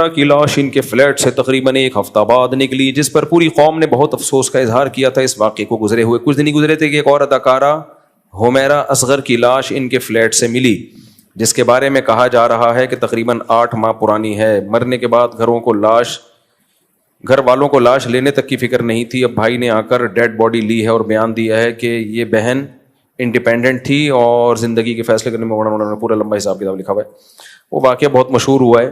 کی لاش ان کے فلیٹ سے تقریباً ایک ہفتہ بعد نکلی، جس پر پوری قوم نے بہت افسوس کا اظہار کیا تھا۔ اس واقعے کو گزرے ہوئے کچھ دن ہی گزرے تھے کہ ایک اور اداکارہ حمیرہ اصغر کی لاش ان کے فلیٹ سے ملی، جس کے بارے میں کہا جا رہا ہے کہ تقریباً 8 ماہ پرانی ہے۔ مرنے کے بعد گھر والوں کو لاش لینے تک کی فکر نہیں تھی۔ اب بھائی نے آ کر ڈیڈ باڈی لی ہے اور بیان دیا ہے کہ یہ بہن انڈیپینڈنٹ تھی اور زندگی کے فیصلے کرنے میں پورا لمبا حساب کتاب لکھا ہوا ہے۔ وہ واقعہ بہت مشہور ہوا ہے۔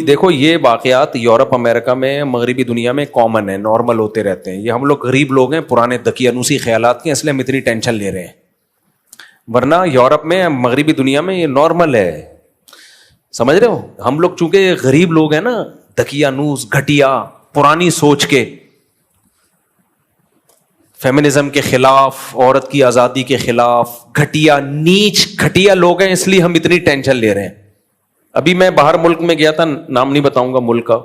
دیکھو یہ واقعات یورپ امریکہ میں مغربی دنیا میں کامن ہے، نارمل ہوتے رہتے ہیں۔ یہ ہم لوگ غریب لوگ ہیں، پرانے دقیانوسی خیالات کے، اس لیے ہم اتنی ٹینشن لے رہے ہیں، ورنہ یورپ میں مغربی دنیا میں یہ نارمل ہے۔ سمجھ رہے ہو؟ ہم لوگ چونکہ غریب لوگ ہیں نا، دقیانوس، گھٹیا، پرانی سوچ کے، فیمنزم کے خلاف، عورت کی آزادی کے خلاف، گھٹیا نیچ گھٹیا لوگ ہیں، اس لیے ہم اتنی ٹینشن لے رہے ہیں۔ ابھی میں باہر ملک میں گیا تھا، نام نہیں بتاؤں گا ملک کا،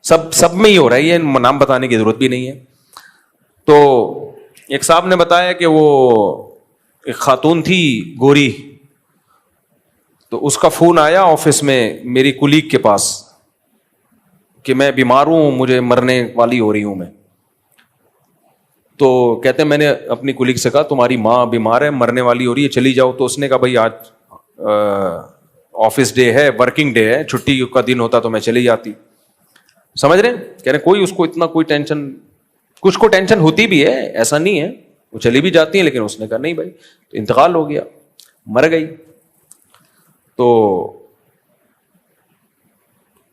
سب میں ہی ہو رہا ہے، یہ نام بتانے کی ضرورت بھی نہیں ہے۔ تو ایک صاحب نے بتایا کہ وہ ایک خاتون تھی گوری، تو اس کا فون آیا آفس میں میری کولیگ کے پاس کہ میں بیمار ہوں، مجھے مرنے والی ہو رہی ہوں میں۔ تو کہتے ہیں میں نے اپنی کولیگ سے کہا تمہاری ماں بیمار ہے، مرنے والی ہو رہی ہے، چلی جاؤ۔ تو اس نے کہا بھائی آج آفس ڈے ہے، ورکنگ ڈے ہے، چھٹی کا دن ہوتا تو میں چلی جاتی۔ سمجھ رہے ہیں؟ کہہ رہے کوئی اس کو اتنا کوئی ٹینشن، کچھ کو ٹینشن ہوتی بھی ہے، ایسا نہیں ہے، وہ چلی بھی جاتی ہیں، لیکن اس نے کہا نہیں بھائی، تو انتقال ہو گیا، مر گئی۔ تو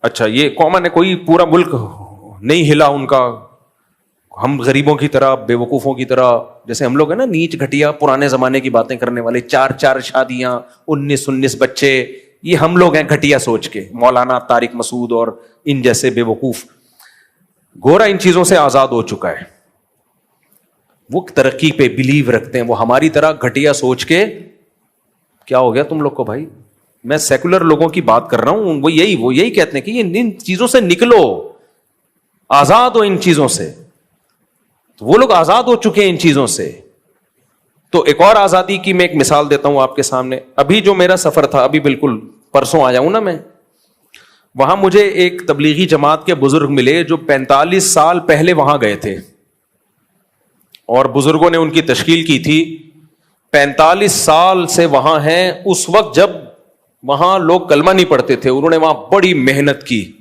اچھا یہ کامن ہے، کوئی پورا ملک نہیں ہلا ان کا، ہم غریبوں کی طرح، بے وقوفوں کی طرح، جیسے ہم لوگ ہیں نا نیچ گھٹیا پرانے زمانے کی باتیں کرنے والے، 4 شادیاں، 19 بچے، یہ ہم لوگ ہیں گھٹیا سوچ کے، مولانا طارق مسعود اور ان جیسے بے وقوف۔ گورا ان چیزوں سے آزاد ہو چکا ہے، وہ ترقی پہ بلیو رکھتے ہیں، وہ ہماری طرح گھٹیا سوچ کے۔ کیا ہو گیا تم لوگ کو بھائی؟ میں سیکولر لوگوں کی بات کر رہا ہوں، وہ یہی کہتے ہیں کہ ان چیزوں سے نکلو، آزاد ہو ان چیزوں سے۔ تو وہ لوگ آزاد ہو چکے ہیں ان چیزوں سے۔ تو ایک اور آزادی کی میں ایک مثال دیتا ہوں آپ کے سامنے۔ ابھی جو میرا سفر تھا، ابھی بالکل پرسوں آیا ہوں نا میں، وہاں مجھے ایک تبلیغی جماعت کے بزرگ ملے جو 45 سال پہلے وہاں گئے تھے، اور بزرگوں نے ان کی تشکیل کی تھی۔ 45 سال سے وہاں ہیں۔ اس وقت جب وہاں لوگ کلمہ نہیں پڑھتے تھے، انہوں نے وہاں بڑی محنت کی،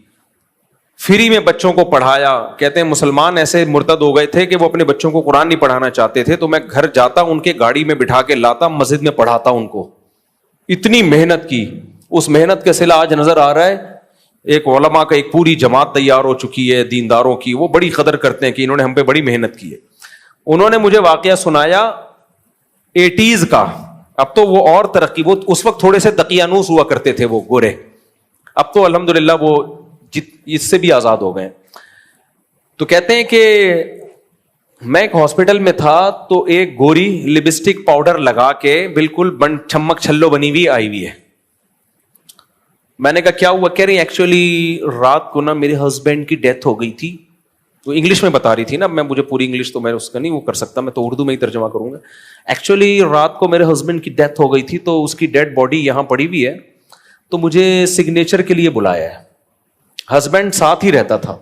فری میں بچوں کو پڑھایا۔ کہتے ہیں مسلمان ایسے مرتد ہو گئے تھے کہ وہ اپنے بچوں کو قرآن نہیں پڑھانا چاہتے تھے، تو میں گھر جاتا، ان کے گاڑی میں بٹھا کے لاتا، مسجد میں پڑھاتا ان کو۔ اتنی محنت کی، اس محنت کا صلہ آج نظر آ رہا ہے۔ ایک علماء کا ایک پوری جماعت تیار ہو چکی ہے دینداروں کی، وہ بڑی قدر کرتے ہیں کہ انہوں نے ہم پہ بڑی محنت کی ہے۔ انہوں نے مجھے واقعہ سنایا 80s کا۔ اب تو وہ اور ترقی، وہ اس وقت تھوڑے سے دقیانوس ہوا کرتے تھے وہ گورے، اب تو الحمدللہ وہ اس سے بھی آزاد ہو گئے۔ تو کہتے ہیں کہ میں ایک ہاسپٹل میں تھا، تو ایک گوری لپسٹک پاؤڈر لگا کے بالکل چھمک چھلو بنی ہوئی آئی ہوئی ہے۔ میں نے کہا کیا ہوا؟ کہہ رہی ایکچولی رات کو نا میرے ہسبینڈ کی ڈیتھ ہو گئی تھی۔ وہ انگلش میں بتا رہی تھی نا، مجھے پوری انگلش تو میں اس کا نہیں وہ کر سکتا، میں تو اردو میں ہی ترجمہ کروں گا۔ ایکچولی رات کو میرے ہسبینڈ کی ڈیتھ ہو گئی تھی، تو اس کی ڈیڈ باڈی یہاں پڑی ہوئی ہے، تو مجھے سگنیچر کے لیے بلایا ہے۔ ہسبینڈ ساتھ ہی رہتا تھا۔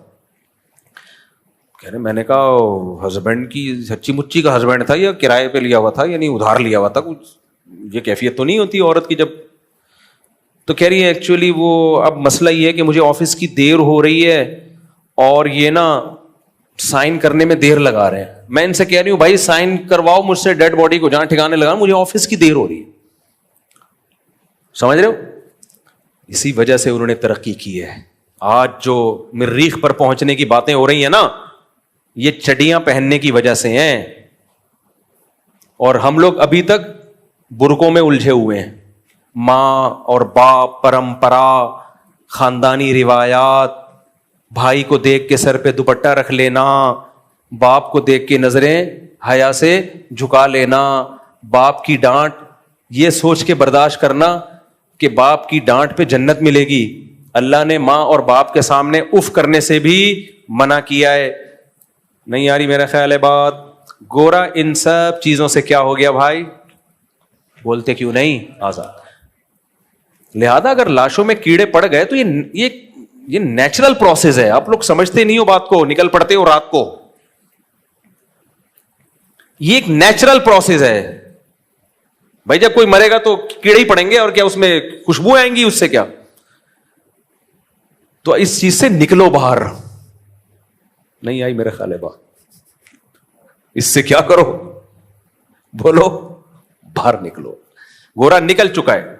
کہہ رہے میں نے کہا ہسبینڈ کی سچی مچی کا ہسبینڈ تھا یا کرائے پہ لیا ہوا تھا، یعنی ادھار لیا ہوا تھا؟ کچھ یہ کیفیت تو نہیں ہوتی عورت کی جب۔ تو کہہ رہی ہے ایکچولی وہ اب مسئلہ یہ ہے کہ مجھے آفس کی دیر ہو رہی ہے، اور یہ نا سائن کرنے میں دیر لگا رہے ہیں۔ میں ان سے کہہ رہی ہوں بھائی سائن کرواؤ مجھ سے ڈیڈ باڈی کو جہاں ٹھکانے لگا، مجھے آفس کی دیر ہو رہی ہے۔ سمجھ رہے ہو؟ اسی وجہ سے انہوں نے ترقی کی ہے۔ آج جو مریخ پر پہنچنے کی باتیں ہو رہی ہیں نا، یہ چڈیاں پہننے کی وجہ سے ہیں، اور ہم لوگ ابھی تک برقعوں میں الجھے ہوئے ہیں۔ ماں اور باپ، پرمپرا، خاندانی روایات، بھائی کو دیکھ کے سر پہ دوپٹہ رکھ لینا، باپ کو دیکھ کے نظریں حیا سے جھکا لینا، باپ کی ڈانٹ یہ سوچ کے برداشت کرنا کہ باپ کی ڈانٹ پہ جنت ملے گی۔ اللہ نے ماں اور باپ کے سامنے اف کرنے سے بھی منع کیا ہے۔ نہیں آ رہی میرا خیال ہے بات؟ گورا ان سب چیزوں سے کیا ہو گیا بھائی؟ بولتے کیوں نہیں؟ آزاد۔ لہذا اگر لاشوں میں کیڑے پڑ گئے تو یہ نیچرل پروسیس ہے. آپ لوگ سمجھتے نہیں ہو بات کو, نکل پڑتے ہو رات کو. یہ ایک نیچرل پروسیس ہے بھائی. جب کوئی مرے گا تو کیڑے ہی پڑیں گے, اور کیا اس میں خوشبو آئیں گی اس سے کیا؟ تو اس چیز سے نکلو باہر. نہیں آئی میرے خیال ہے بات. اس سے کیا کرو؟ بولو باہر نکلو. گورا نکل چکا ہے.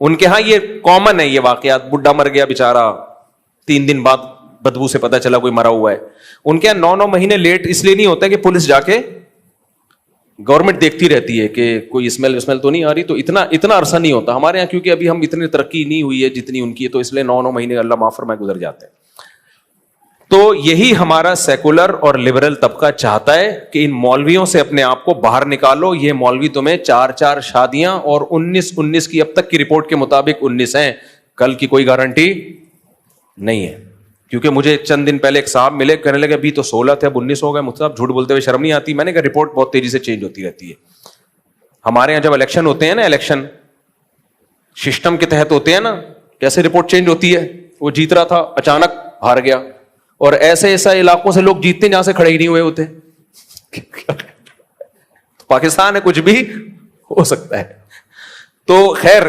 ان کے ہاں یہ کامن ہے یہ واقعات. بڈھا مر گیا بیچارہ, 3 دن بعد بدبو سے پتا چلا کوئی مرا ہوا ہے. ان کے یہاں 9 مہینے لیٹ اس لیے نہیں ہوتا کہ پولیس جا کے گورنمنٹ دیکھتی رہتی ہے کہ کوئی اسمیل تو نہیں آ رہی, تو اتنا عرصہ نہیں ہوتا. ہمارے یہاں کیونکہ ابھی ہم اتنی ترقی نہیں ہوئی ہے جتنی ان کی ہے, تو اس لیے 9 مہینے اللہ معاف فرمائے گزر جاتے ہیں. تو یہی ہمارا سیکولر اور لبرل طبقہ چاہتا ہے کہ ان مولویوں سے اپنے آپ کو باہر نکالو. یہ مولوی تمہیں 4 شادیاں اور 19 کی اب تک کی رپورٹ کے مطابق 19 ہیں. کل کی کوئی گارنٹی نہیں ہے. کیونکہ مجھے چند دن پہلے ایک صاحب ملے, کہنے لگے ابھی تو 16 تھے اب 19 ہو گئے. مجھ سے جھوٹ بولتے ہوئے شرم نہیں آتی؟ میں نے کہا رپورٹ بہت تیزی سے چینج ہوتی رہتی ہے. ہمارے یہاں جب الیکشن ہوتے ہیں نا, الیکشن سسٹم کے تحت ہوتے ہیں نا, کیسے رپورٹ چینج ہوتی ہے. وہ جیت رہا تھا, اچانک ہار گیا. اور ایسے علاقوں سے لوگ جیتتے ہیں جہاں سے کھڑے ہی نہیں ہوئے ہوتے. پاکستان ہے, کچھ بھی ہو سکتا ہے. تو خیر,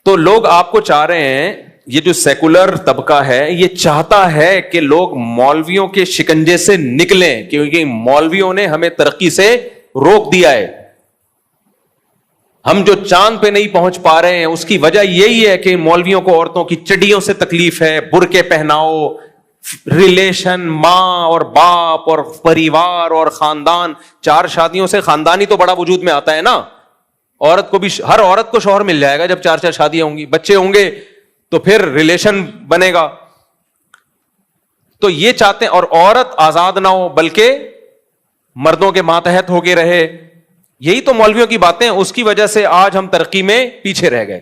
تو لوگ آپ کو چاہ رہے ہیں, یہ جو سیکولر طبقہ ہے یہ چاہتا ہے کہ لوگ مولویوں کے شکنجے سے نکلیں, کیونکہ مولویوں نے ہمیں ترقی سے روک دیا ہے. ہم جو چاند پہ نہیں پہنچ پا رہے ہیں اس کی وجہ یہی ہے کہ مولویوں کو عورتوں کی چڈیوں سے تکلیف ہے. برقعے پہناؤ, ریلیشن, ماں اور باپ اور پریوار اور خاندان. 4 شادیوں سے خاندان ہی تو بڑا وجود میں آتا ہے نا. عورت کو بھی, ہر عورت کو شوہر مل جائے گا جب 4 شادیاں ہوں گی, بچے ہوں گے تو پھر ریلیشن بنے گا. تو یہ چاہتے ہیں, اور عورت آزاد نہ ہو بلکہ مردوں کے ماتحت ہو کے رہے. یہی تو مولویوں کی باتیں, اس کی وجہ سے آج ہم ترقی میں پیچھے رہ گئے.